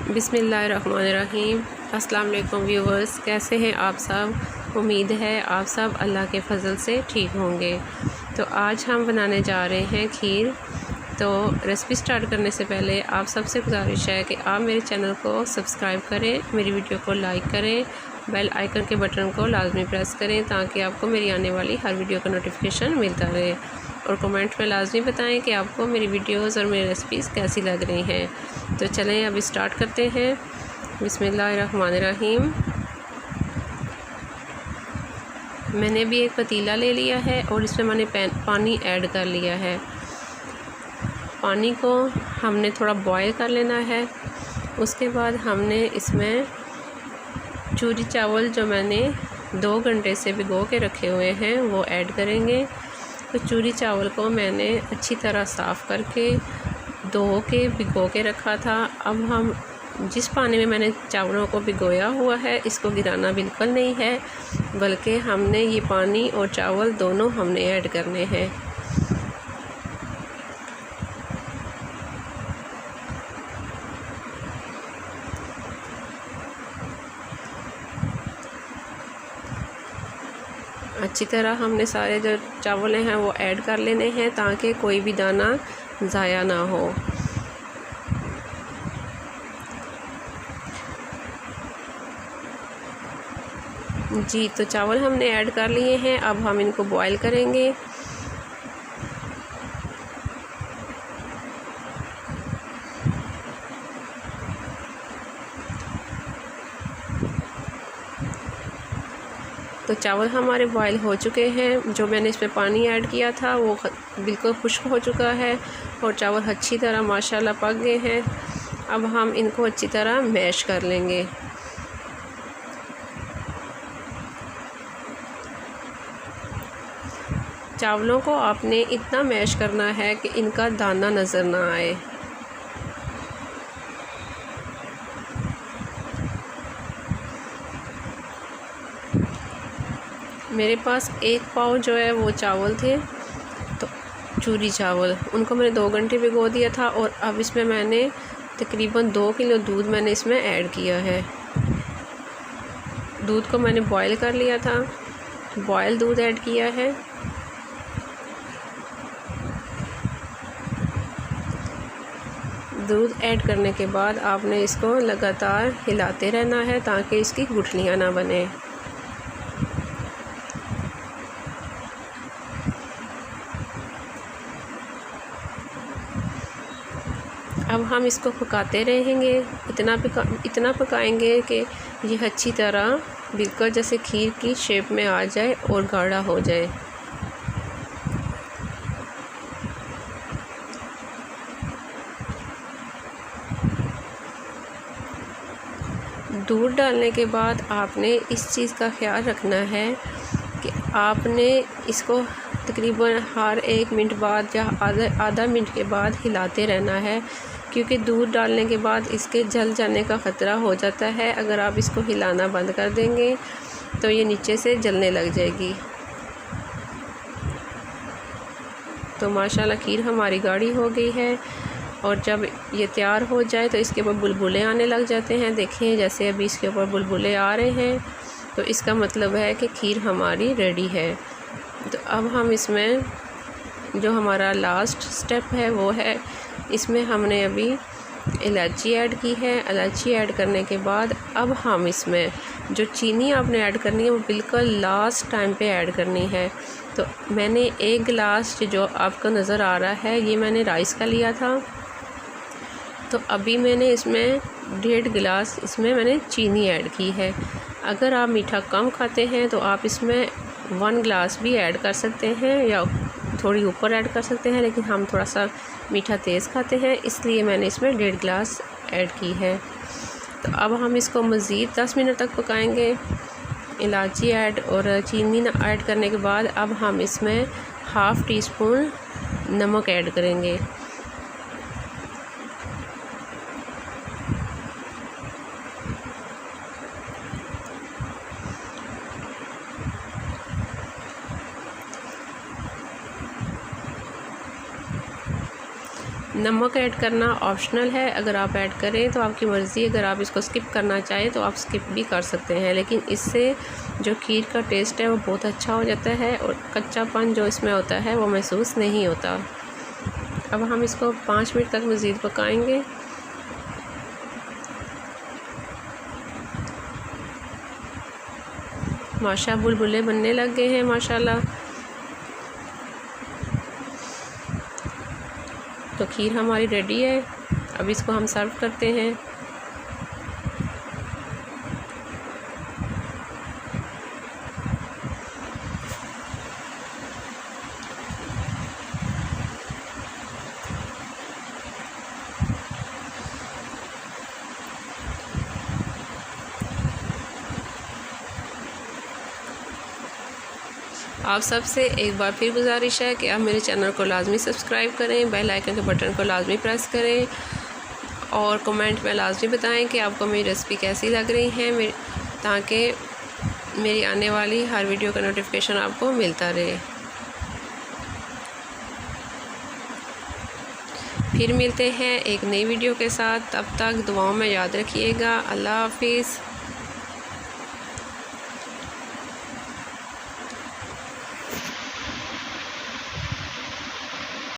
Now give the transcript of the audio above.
बिस्मिल्लाहिर्रहमानिर्रहीम। अस्सलाम वालेकुम व्यूवर्स, कैसे हैं आप सब। उम्मीद है आप सब अल्लाह के फ़ज़ल से ठीक होंगे। तो आज हम बनाने जा रहे हैं खीर। तो रेसिपी स्टार्ट करने से पहले आप सबसे गुजारिश है कि आप मेरे चैनल को सब्सक्राइब करें, मेरी वीडियो को लाइक करें, बेल आइकन के बटन को लाजमी प्रेस करें ताकि आपको मेरी आने वाली हर वीडियो का नोटिफिकेशन मिलता रहे। और कमेंट में लाजमी बताएं कि आपको मेरी वीडियोस और मेरी रेसिपीज़ कैसी लग रही हैं। तो चलें अब स्टार्ट करते हैं। बिस्मिल्लाहिर्रहमानिर्रहीम। मैंने भी एक पतीला ले लिया है और इसमें मैंने पानी ऐड कर लिया है। पानी को हमने थोड़ा बॉयल कर लेना है। उसके बाद हमने इसमें चूरी चावल जो मैंने 2 घंटे से भिगो के रखे हुए हैं वो ऐड करेंगे। तो चूरी चावल को मैंने अच्छी तरह साफ़ करके धो के भिगो के रखा था। अब हम जिस पानी में मैंने चावलों को भिगोया हुआ है इसको गिराना बिल्कुल नहीं है, बल्कि हमने ये पानी और चावल दोनों हमने ऐड करने हैं। अच्छी तरह हमने सारे जो चावल हैं वो ऐड कर लेने हैं ताकि कोई भी दाना ज़ाया ना हो। जी, तो चावल हमने ऐड कर लिए हैं। अब हम इनको बॉयल करेंगे। तो चावल हमारे बॉयल हो चुके हैं। जो मैंने इसमें पानी ऐड किया था वो बिल्कुल खुश्क हो चुका है और चावल अच्छी तरह माशाल्लाह पक गए हैं। अब हम इनको अच्छी तरह मैश कर लेंगे। चावलों को आपने इतना मैश करना है कि इनका दाना नज़र ना आए। मेरे पास 1 पाव जो है वो चावल थे, तो चूरी चावल उनको मैंने 2 घंटे भिगो दिया था। और अब इसमें मैंने तकरीबन 2 किलो दूध मैंने इसमें ऐड किया है। दूध को मैंने बॉयल कर लिया था, बॉयल दूध ऐड किया है। दूध ऐड करने के बाद आपने इसको लगातार हिलाते रहना है ताकि इसकी गुठलियाँ ना बने। अब हम इसको पकाते रहेंगे। इतना पकाएंगे कि ये अच्छी तरह बिल्कुल जैसे खीर की शेप में आ जाए और गाढ़ा हो जाए। दूध डालने के बाद आपने इस चीज़ का ख्याल रखना है कि आपने इसको तकरीबन हर 1 मिनट बाद या आधा मिनट के बाद हिलाते रहना है, क्योंकि दूध डालने के बाद इसके जल जाने का ख़तरा हो जाता है। अगर आप इसको हिलाना बंद कर देंगे तो ये नीचे से जलने लग जाएगी। तो माशाल्लाह खीर हमारी गाढ़ी हो गई है। और जब ये तैयार हो जाए तो इसके ऊपर बुलबुले आने लग जाते हैं। देखें जैसे अभी इसके ऊपर बुलबुले आ रहे हैं, तो इसका मतलब है कि खीर हमारी रेडी है। तो अब हम इसमें जो हमारा लास्ट स्टेप है वो है, इसमें हमने अभी इलायची ऐड की है। इलायची ऐड करने के बाद अब हम इसमें जो चीनी आपने ऐड करनी है वो बिल्कुल लास्ट टाइम पे ऐड करनी है। तो मैंने 1 गिलास जो आपको नज़र आ रहा है ये मैंने राइस का लिया था। तो अभी मैंने इसमें 1.5 गिलास इसमें मैंने चीनी ऐड की है। अगर आप मीठा कम खाते हैं तो आप इसमें 1 गिलास भी ऐड कर सकते हैं या थोड़ी ऊपर ऐड कर सकते हैं, लेकिन हम थोड़ा सा मीठा तेज़ खाते हैं इसलिए मैंने इसमें 1.5 गिलास ऐड की है। तो अब हम इसको मज़ीद 10 मिनट तक पकाएंगे। इलायची ऐड और चीनी ऐड करने के बाद अब हम इसमें ½ टीस्पून नमक ऐड करेंगे। नमक ऐड करना ऑप्शनल है, अगर आप ऐड करें तो आपकी मर्ज़ी, अगर आप इसको स्किप करना चाहें तो आप स्किप भी कर सकते हैं, लेकिन इससे जो खीर का टेस्ट है वो बहुत अच्छा हो जाता है और कच्चापन जो इसमें होता है वो महसूस नहीं होता। अब हम इसको 5 मिनट तक मज़ीद पकाएंगे। माशा बुलबुले बनने लग गए हैं माशाल्लाह। तो खीर हमारी रेडी है, अब इसको हम सर्व करते हैं। आप सबसे एक बार फिर गुजारिश है कि आप मेरे चैनल को लाजमी सब्सक्राइब करें, बेल आइकन के बटन को लाजमी प्रेस करें और कमेंट में लाजमी बताएं कि आपको मेरी रेसिपी कैसी लग रही है, ताकि मेरी आने वाली हर वीडियो का नोटिफिकेशन आपको मिलता रहे। फिर मिलते हैं एक नई वीडियो के साथ, तब तक दुआओं में याद रखिएगा। अल्लाह हाफिज़।